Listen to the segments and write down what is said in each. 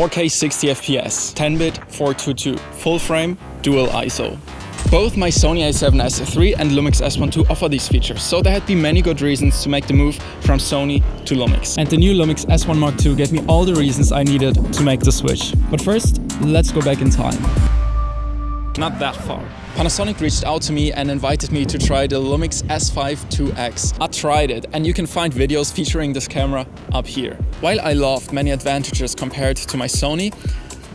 4K 60 FPS, 10-bit 422, full frame, dual ISO. Both my Sony a7S III and LUMIX S12 offer these features, so there had been many good reasons to make the move from Sony to LUMIX. And the new LUMIX S1 Mark II gave me all the reasons I needed to make the switch. But first, let's go back in time. Not that far. Panasonic reached out to me and invited me to try the LUMIX S5 2X. I tried it, and you can find videos featuring this camera up here. While I loved many advantages compared to my Sony,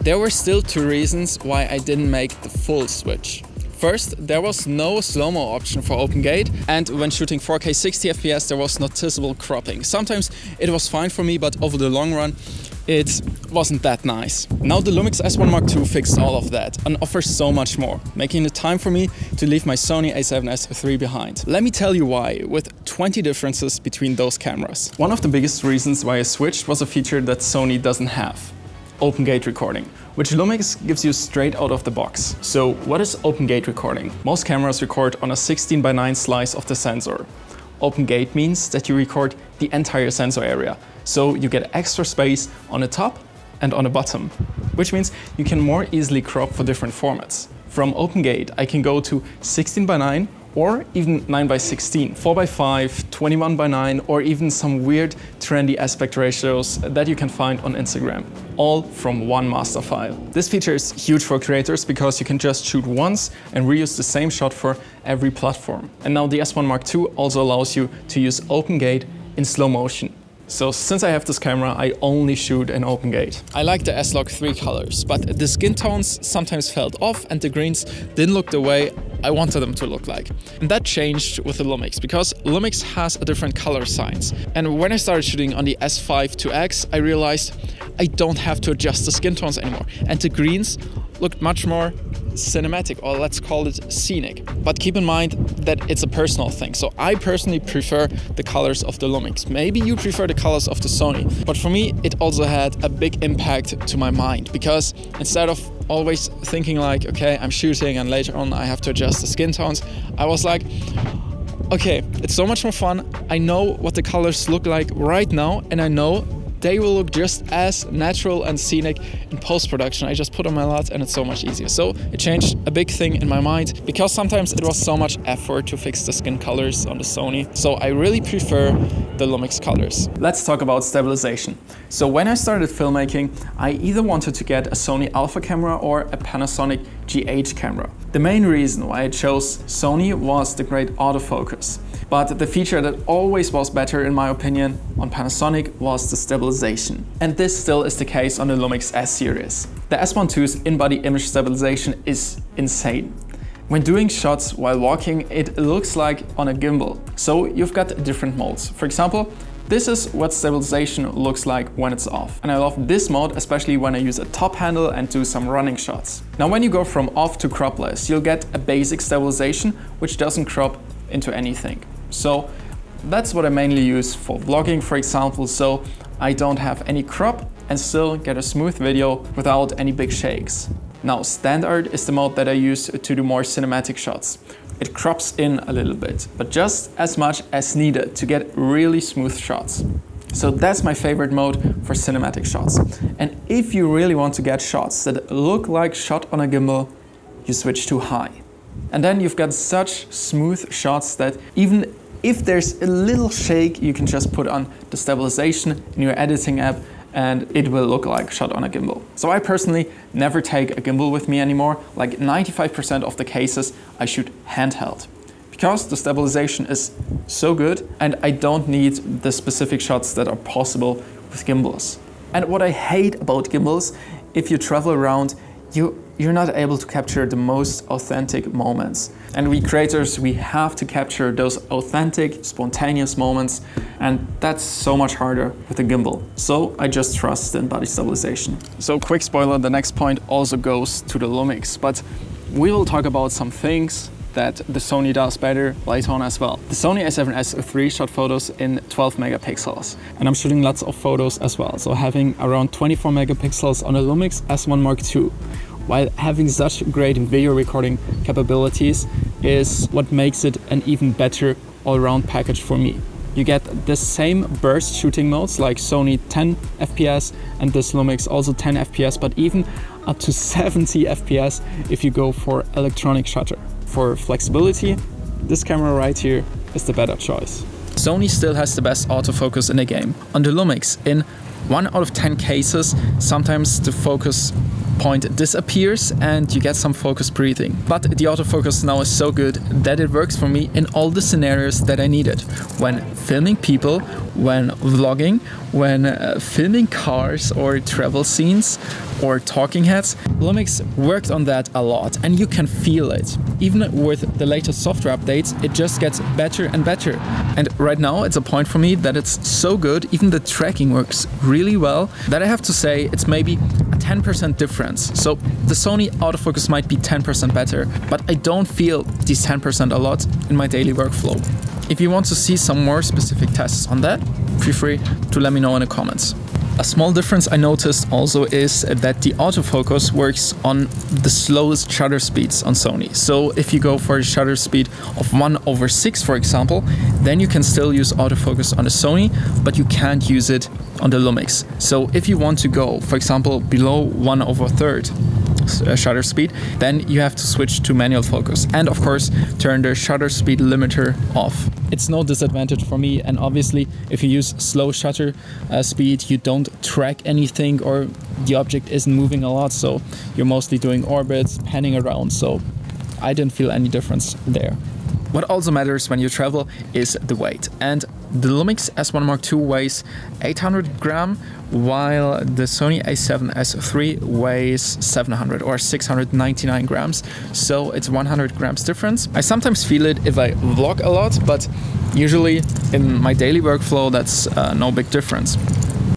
there were still two reasons why I didn't make the full switch. First, there was no slow-mo option for open gate, and when shooting 4K 60 FPS there was noticeable cropping. Sometimes it was fine for me, but over the long run it wasn't that nice. Now the LUMIX S1 Mark II fixed all of that and offers so much more, making it time for me to leave my Sony a7S III behind. Let me tell you why, with 20 differences between those cameras. One of the biggest reasons why I switched was a feature that Sony doesn't have: open gate recording, which LUMIX gives you straight out of the box. So what is open gate recording? Most cameras record on a 16:9 slice of the sensor. Open gate means that you record the entire sensor area, so you get extra space on the top and on the bottom, which means you can more easily crop for different formats. From open gate I can go to 16:9 or even 9:16, 4:5, 21:9, or even some weird trendy aspect ratios that you can find on Instagram, all from one master file. This feature is huge for creators because you can just shoot once and reuse the same shot for every platform. And now the S1 Mark II also allows you to use open gate in slow motion. So since I have this camera, I only shoot in open gate. I like the S-Log 3 colors, but the skin tones sometimes felt off and the greens didn't look the way I wanted them to look like. And that changed with the LUMIX, because LUMIX has a different color science. And when I started shooting on the S5 2X, I realized I don't have to adjust the skin tones anymore. And the greens looked much more cinematic, or let's call it scenic. But keep in mind that it's a personal thing. So I personally prefer the colors of the LUMIX. Maybe you prefer the colors of the Sony. But for me, it also had a big impact to my mind, because instead of always thinking like, okay, I'm shooting and later on I have to adjust the skin tones, I was like, okay, it's so much more fun. I know what the colors look like right now, and I know they will look just as natural and scenic in post-production. I just put on my LUT and it's so much easier. So it changed a big thing in my mind, because sometimes it was so much effort to fix the skin colors on the Sony. So I really prefer the LUMIX colors. Let's talk about stabilization. So when I started filmmaking, I either wanted to get a Sony Alpha camera or a Panasonic GH camera. The main reason why I chose Sony was the great autofocus. But the feature that always was better, in my opinion, on Panasonic was the stabilization. And this still is the case on the LUMIX S-series. The S12's in-body image stabilization is insane. When doing shots while walking, it looks like on a gimbal. So you've got different modes. For example, this is what stabilization looks like when it's off. And I love this mode, especially when I use a top handle and do some running shots. Now when you go from off to cropless, you'll get a basic stabilization which doesn't crop into anything. So that's what I mainly use for vlogging, for example, so I don't have any crop and still get a smooth video without any big shakes. Now standard is the mode that I use to do more cinematic shots. It crops in a little bit, but just as much as needed to get really smooth shots. So that's my favorite mode for cinematic shots. And if you really want to get shots that look like shot on a gimbal, you switch to high. And then you've got such smooth shots that even if there's a little shake, you can just put on the stabilization in your editing app and it will look like shot on a gimbal. So I personally never take a gimbal with me anymore. Like 95% of the cases I shoot handheld, because the stabilization is so good and I don't need the specific shots that are possible with gimbals. And what I hate about gimbals, if you travel around, you're not able to capture the most authentic moments. And we creators, we have to capture those authentic, spontaneous moments, and that's so much harder with a gimbal. So I just trust in body stabilization. So quick spoiler, the next point also goes to the LUMIX, but we will talk about some things that the Sony does better later on as well. The Sony a7S III shot photos in 12 megapixels, and I'm shooting lots of photos as well, so having around 24 megapixels on the LUMIX S1 Mark II, while having such great video recording capabilities, is what makes it an even better all-round package for me. you get the same burst shooting modes like Sony 10 FPS and this Lumix also 10 FPS, but even up to 70 FPS if you go for electronic shutter. For flexibility, this camera right here is the better choice. Sony still has the best autofocus in the game. On the Lumix, in 1 out of 10 cases, sometimes the focus point disappears and you get some focus breathing. But the autofocus now is so good that it works for me in all the scenarios that I need it. When filming people, when vlogging, when filming cars or travel scenes or talking heads. Lumix worked on that a lot and you can feel it. Even with the latest software updates, it just gets better and better. And right now it's a point for me that it's so good, even the tracking works really well, that I have to say it's maybe a 10% difference. So the Sony autofocus might be 10% better, but I don't feel these 10% a lot in my daily workflow. If you want to see some more specific tests on that, feel free to let me know in the comments. A small difference I noticed also is that the autofocus works on the slowest shutter speeds on Sony. So if you go for a shutter speed of 1/6, for example, then you can still use autofocus on the Sony, but you can't use it on the Lumix. So if you want to go, for example, below 1/3 shutter speed, then you have to switch to manual focus and of course turn the shutter speed limiter off. It's no disadvantage for me, and obviously if you use slow shutter speed you don't track anything or the object isn't moving a lot, so you're mostly doing orbits, panning around, so I didn't feel any difference there. What also matters when you travel is the weight, and the Lumix S1 Mark II weighs 800 grams, while the Sony a7S III weighs 700 or 699 grams, so it's 100 grams difference. I sometimes feel it if I vlog a lot, but usually in my daily workflow that's no big difference.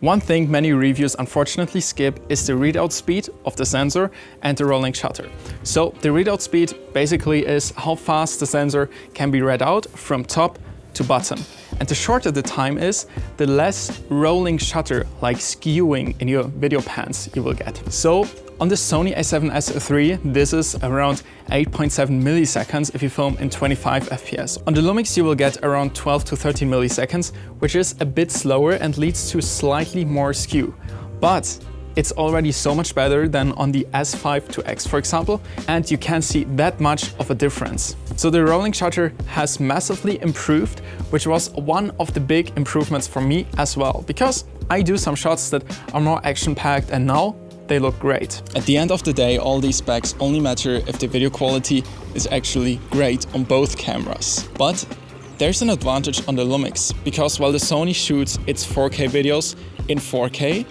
One thing many reviews unfortunately skip is the readout speed of the sensor and the rolling shutter. So the readout speed basically is how fast the sensor can be read out from top to bottom. And the shorter the time is, the less rolling shutter, like skewing in your video pans, you will get. So on the Sony a7S III, this is around 8.7 milliseconds if you film in 25 FPS. On the Lumix you will get around 12 to 13 milliseconds, which is a bit slower and leads to slightly more skew. But it's already so much better than on the S5 to X, for example, and you can't see that much of a difference. So the rolling shutter has massively improved, which was one of the big improvements for me as well, because I do some shots that are more action-packed and now they look great. At the end of the day, all these specs only matter if the video quality is actually great on both cameras. But there's an advantage on the Lumix, because while the Sony shoots its 4K videos in 4K,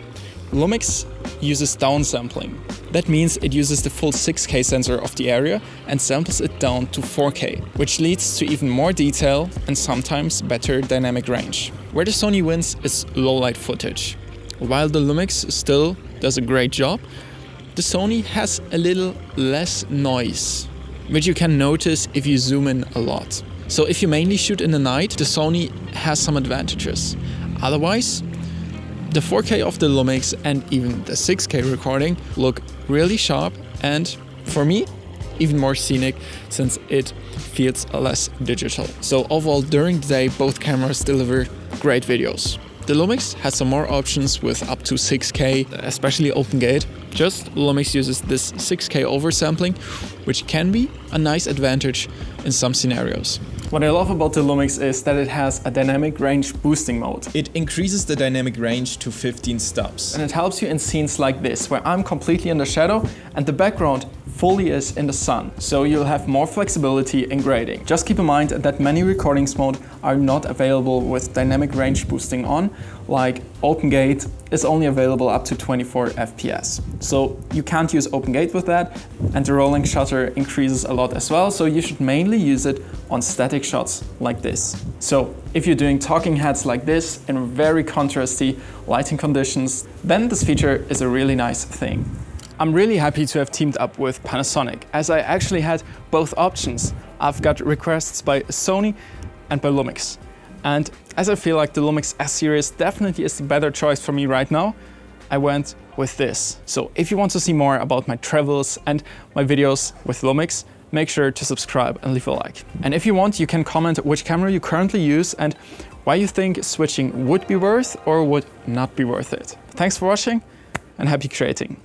Lumix uses downsampling. That means it uses the full 6K sensor of the area and samples it down to 4K, which leads to even more detail and sometimes better dynamic range. Where the Sony wins is low light footage. While the Lumix still does a great job, the Sony has a little less noise, which you can notice if you zoom in a lot. So if you mainly shoot in the night, the Sony has some advantages. Otherwise, the 4K of the Lumix and even the 6K recording look really sharp and, for me, even more scenic since it feels less digital. So overall, during the day, both cameras deliver great videos. The Lumix has some more options with up to 6K, especially open gate. Just Lumix uses this 6K oversampling, which can be a nice advantage in some scenarios. What I love about the Lumix is that it has a dynamic range boosting mode. It increases the dynamic range to 15 stops. And it helps you in scenes like this, where I'm completely in the shadow and the background fully is in the sun. So you'll have more flexibility in grading. Just keep in mind that many recordings mode are not available with dynamic range boosting on, like open gate is only available up to 24 FPS. So you can't use open gate with that, and the rolling shutter increases a lot as well, so you should mainly use it on static shots like this. So if you're doing talking heads like this in very contrasty lighting conditions, then this feature is a really nice thing. I'm really happy to have teamed up with Panasonic, as I actually had both options. I've got requests by Sony and by Lumix. And as I feel like the LUMIX S-series definitely is the better choice for me right now, I went with this. So if you want to see more about my travels and my videos with Lumix, make sure to subscribe and leave a like. And if you want, you can comment which camera you currently use and why you think switching would be worth or would not be worth it. Thanks for watching and happy creating.